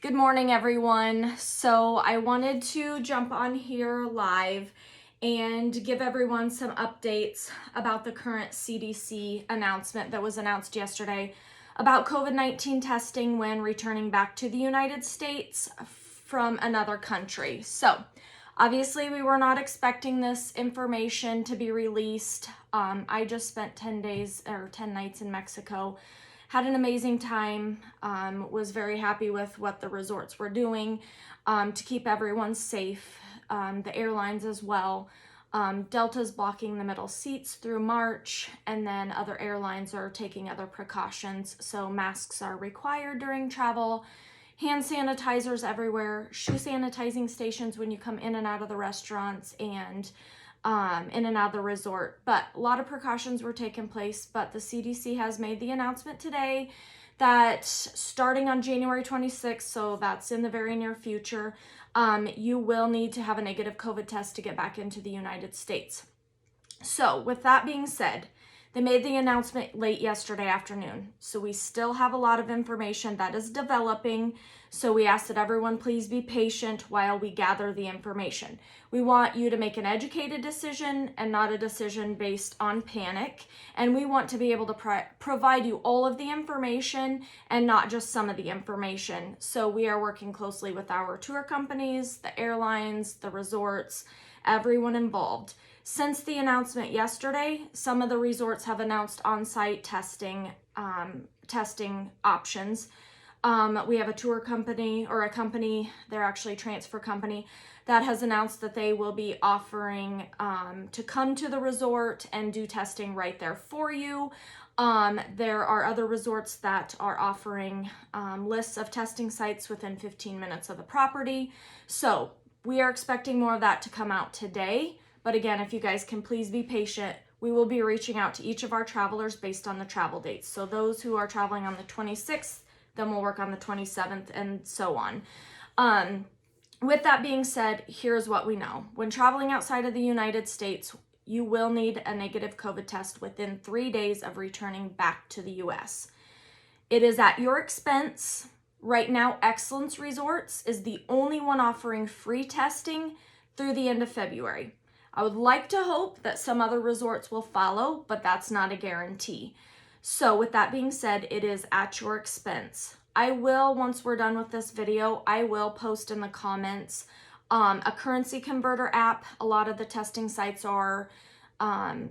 Good morning, everyone. So I wanted to jump on here live and give everyone some updates about the current CDC announcement that was announced yesterday about COVID-19 testing when returning back to the United States from another country. So obviously we were not expecting this information to be released. I just spent 10 nights in Mexico. Had an amazing time, was very happy with what the resorts were doing to keep everyone safe, the airlines as well. Delta's blocking the middle seats through March, and then other airlines are taking other precautions. So masks are required during travel, hand sanitizers everywhere, shoe sanitizing stations when you come in and out of the restaurants, and in and out of the resort. But a lot of precautions were taking place, but the CDC has made the announcement today that starting on January 26th, so that's in the very near future, you will need to have a negative COVID test to get back into the United States. So with that being said, they made the announcement late yesterday afternoon. So we still have a lot of information that is developing. So we ask that everyone please be patient while we gather the information. We want you to make an educated decision and not a decision based on panic. And we want to be able to provide you all of the information and not just some of the information. So we are working closely with our tour companies, the airlines, the resorts, everyone involved. Since the announcement yesterday, some of the resorts have announced on-site testing options. We have a tour company, or a company, they're actually a transfer company, that has announced that they will be offering to come to the resort and do testing right there for you. There are other resorts that are offering lists of testing sites within 15 minutes of the property. So we are expecting more of that to come out today. But again, if you guys can please be patient, we will be reaching out to each of our travelers based on the travel dates. So those who are traveling on the 26th, then we'll work on the 27th and so on. With that being said, here's what we know. When traveling outside of the United States, you will need a negative COVID test within 3 days of returning back to the US. It is at your expense. Right now, Excellence Resorts is the only one offering free testing through the end of February. I would like to hope that some other resorts will follow, but that's not a guarantee. So with that being said, it is at your expense. I will, once we're done with this video, I will post in the comments a currency converter app. A lot of the testing sites are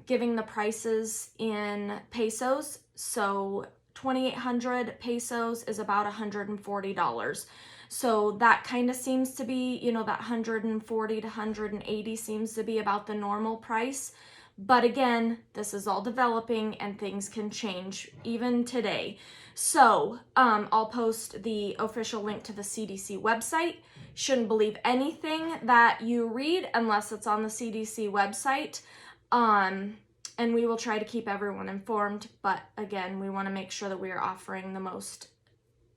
giving the prices in pesos. So 2,800 pesos is about $140. So that kind of seems to be, that 140 to 180 seems to be about the normal price. But again, this is all developing and things can change even today. So I'll post the official link to the CDC website. Shouldn't believe anything that you read unless it's on the CDC website. And we will try to keep everyone informed. But again, we want to make sure that we are offering the most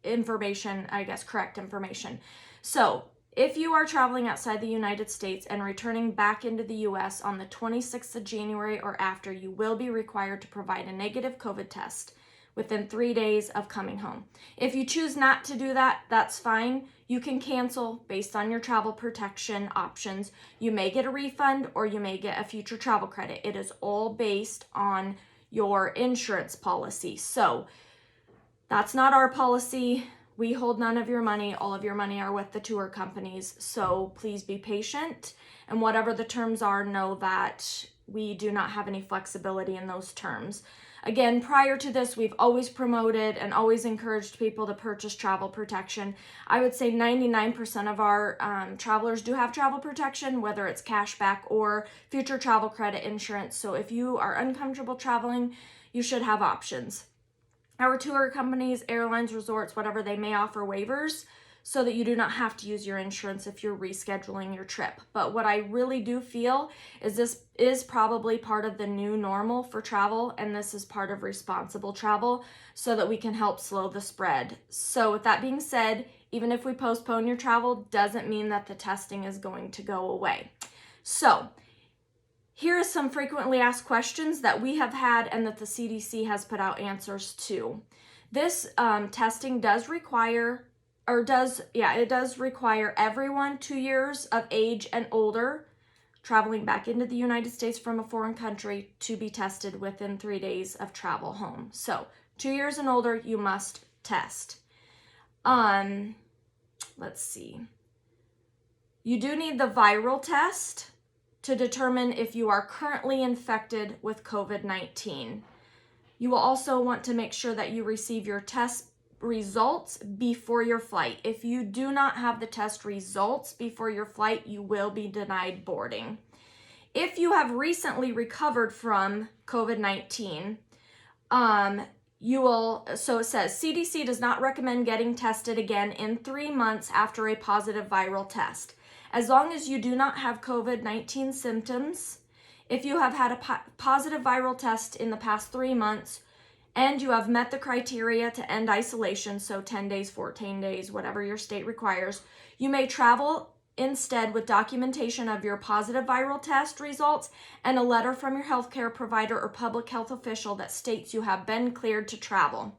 information, correct information. So if you are traveling outside the United States and returning back into the US on the 26th of January or after, you will be required to provide a negative COVID test within 3 days of coming home. If you choose not to do that, that's fine. You can cancel based on your travel protection options. You may get a refund or you may get a future travel credit. It is all based on your insurance policy. So that's not our policy. We hold none of your money. All of your money are with the tour companies. So please be patient. And whatever the terms are, know that we do not have any flexibility in those terms. Again, prior to this, we've always promoted and always encouraged people to purchase travel protection. I would say 99% of our travelers do have travel protection, whether it's cashback or future travel credit insurance. So if you are uncomfortable traveling, you should have options. Our tour companies, airlines, resorts, whatever, they may offer waivers so that you do not have to use your insurance if you're rescheduling your trip. But what I really do feel is this is probably part of the new normal for travel, and this is part of responsible travel so that we can help slow the spread. So with that being said, even if we postpone your travel, doesn't mean that the testing is going to go away. So here are some frequently asked questions that we have had and that the CDC has put out answers to. This testing does require it does require everyone 2 years of age and older traveling back into the United States from a foreign country to be tested within 3 days of travel home. So 2 years and older, you must test. Let's see. You do need the viral test to determine if you are currently infected with COVID-19. You will also want to make sure that you receive your test results before your flight. If you do not have the test results before your flight, you will be denied boarding. If you have recently recovered from COVID-19, so it says CDC does not recommend getting tested again in 3 months after a positive viral test. As long as you do not have COVID-19 symptoms, if you have had a positive viral test in the past 3 months, and you have met the criteria to end isolation, so 10 days, 14 days, whatever your state requires, you may travel instead with documentation of your positive viral test results and a letter from your healthcare provider or public health official that states you have been cleared to travel.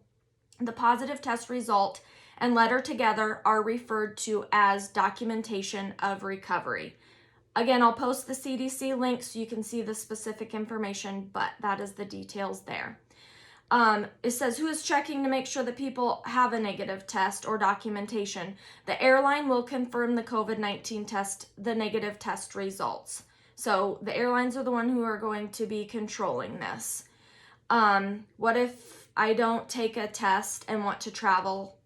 The positive test result and letter together are referred to as documentation of recovery. Again, I'll post the CDC link so you can see the specific information, but that is the details there. It says, who is checking to make sure that people have a negative test or documentation? The airline will confirm the COVID-19 test, the negative test results. So the airlines are the one who are going to be controlling this. What if I don't take a test and want to travel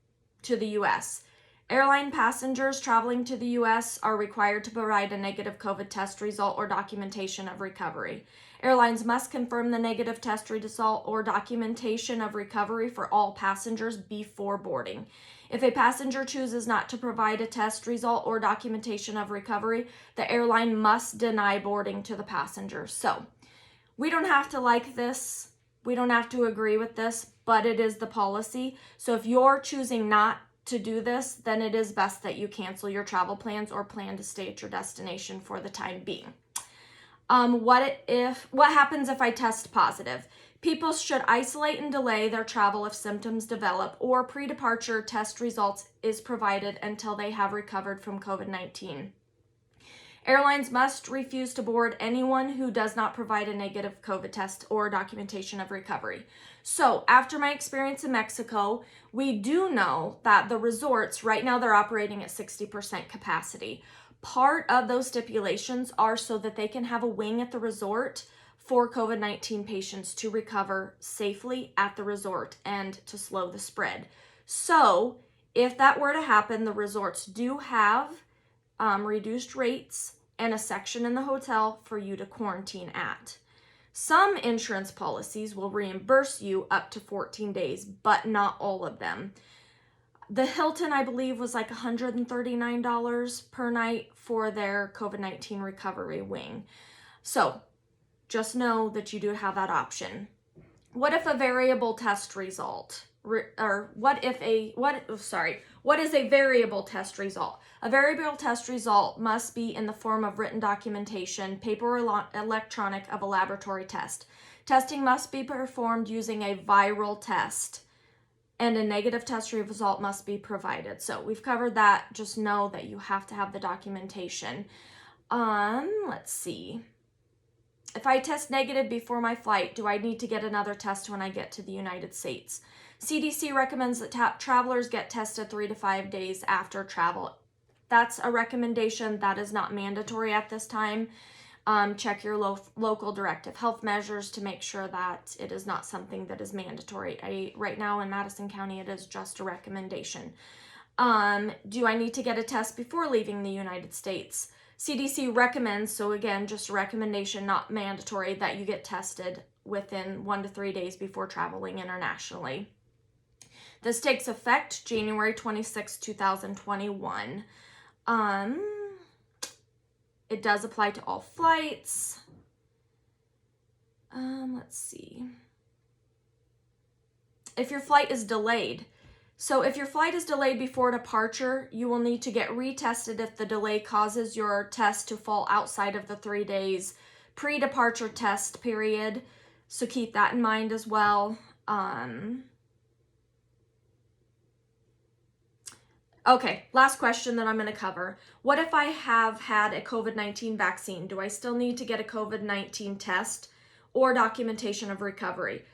to the U.S.? Airline passengers traveling to the U.S. are required to provide a negative COVID test result or documentation of recovery. Airlines must confirm the negative test result or documentation of recovery for all passengers before boarding. If a passenger chooses not to provide a test result or documentation of recovery, the airline must deny boarding to the passenger. So we don't have to like this. We don't have to agree with this, but it is the policy. So if you're choosing not to do this, then it is best that you cancel your travel plans or plan to stay at your destination for the time being. What happens if I test positive? People should isolate and delay their travel if symptoms develop or pre-departure test results is provided until they have recovered from COVID-19. Airlines must refuse to board anyone who does not provide a negative COVID test or documentation of recovery. So after my experience in Mexico, we do know that the resorts, right now they're operating at 60% capacity. Part of those stipulations are so that they can have a wing at the resort for COVID-19 patients to recover safely at the resort and to slow the spread. So if that were to happen, the resorts do have reduced rates and a section in the hotel for you to quarantine at. Some insurance policies will reimburse you up to 14 days, but not all of them. The Hilton, I believe, was like $139 per night for their COVID-19 recovery wing. So just know that you do have that option. What if a variable test result? What is a variable test result? A variable test result must be in the form of written documentation, paper or electronic, of a laboratory test. Testing must be performed using a viral test, and a negative test result must be provided. So we've covered that. Just know that you have to have the documentation. Let's see. If I test negative before my flight, do I need to get another test when I get to the United States? CDC recommends that travelers get tested 3 to 5 days after travel. That's a recommendation. That is not mandatory at this time. Check your local directive health measures to make sure that it is not something that is mandatory. Right now in Madison County, it is just a recommendation. Do I need to get a test before leaving the United States? CDC recommends, so again, just a recommendation, not mandatory, that you get tested within 1 to 3 days before traveling internationally. This takes effect January 26, 2021. It does apply to all flights. Let's see. If your flight is delayed. So if your flight is delayed before departure, you will need to get retested if the delay causes your test to fall outside of the 3 days pre-departure test period. So keep that in mind as well. Okay, last question that I'm going to cover. What if I have had a COVID-19 vaccine? Do I still need to get a COVID-19 test or documentation of recovery?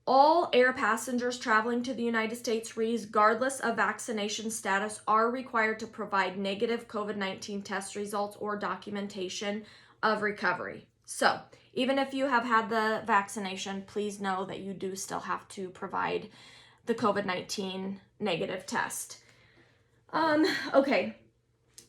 All air passengers traveling to the United States, regardless of vaccination status, are required to provide negative COVID-19 test results or documentation of recovery. So, even if you have had the vaccination, please know that you do still have to provide the COVID-19 negative test. Okay.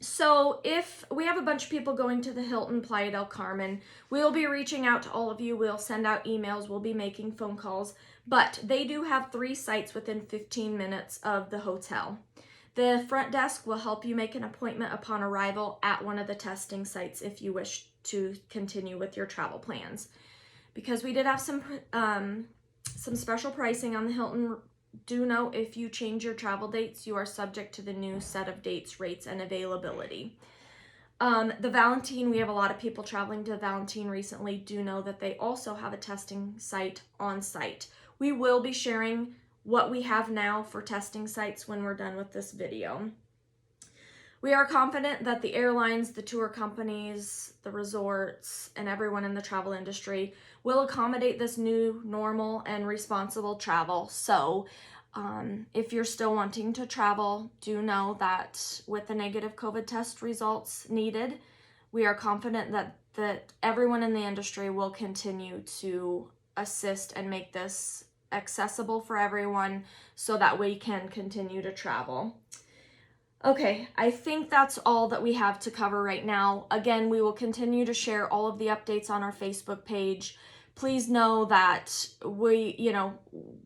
So if we have a bunch of people going to the Hilton Playa del Carmen, we'll be reaching out to all of you. We'll send out emails. We'll be making phone calls. But they do have 3 sites within 15 minutes of the hotel. The front desk will help you make an appointment upon arrival at one of the testing sites if you wish to continue with your travel plans. Because we did have some special pricing on the Hilton, do note if you change your travel dates, you are subject to the new set of dates, rates, and availability. The Valentine, we have a lot of people traveling to Valentine recently. Do know that they also have a testing site on site. We will be sharing what we have now for testing sites when we're done with this video. We are confident that the airlines, the tour companies, the resorts, and everyone in the travel industry will accommodate this new normal and responsible travel. So if you're still wanting to travel, do know that with the negative COVID test results needed, we are confident that everyone in the industry will continue to assist and make this accessible for everyone so that we can continue to travel. Okay, I think that's all that we have to cover right now. Again, we will continue to share all of the updates on our Facebook page. Please know that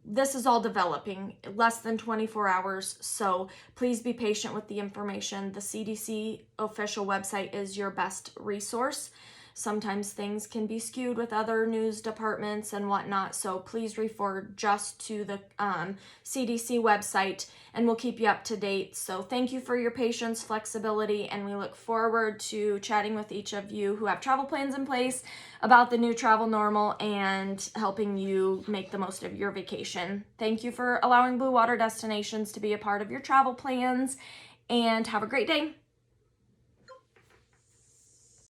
this is all developing, less than 24 hours, so please be patient with the information. The CDC official website is your best resource. Sometimes things can be skewed with other news departments and whatnot, so please refer just to the CDC website and we'll keep you up to date. So thank you for your patience, flexibility, and we look forward to chatting with each of you who have travel plans in place about the new travel normal and helping you make the most of your vacation. Thank you for allowing Blue Water Destinations to be a part of your travel plans, and have a great day.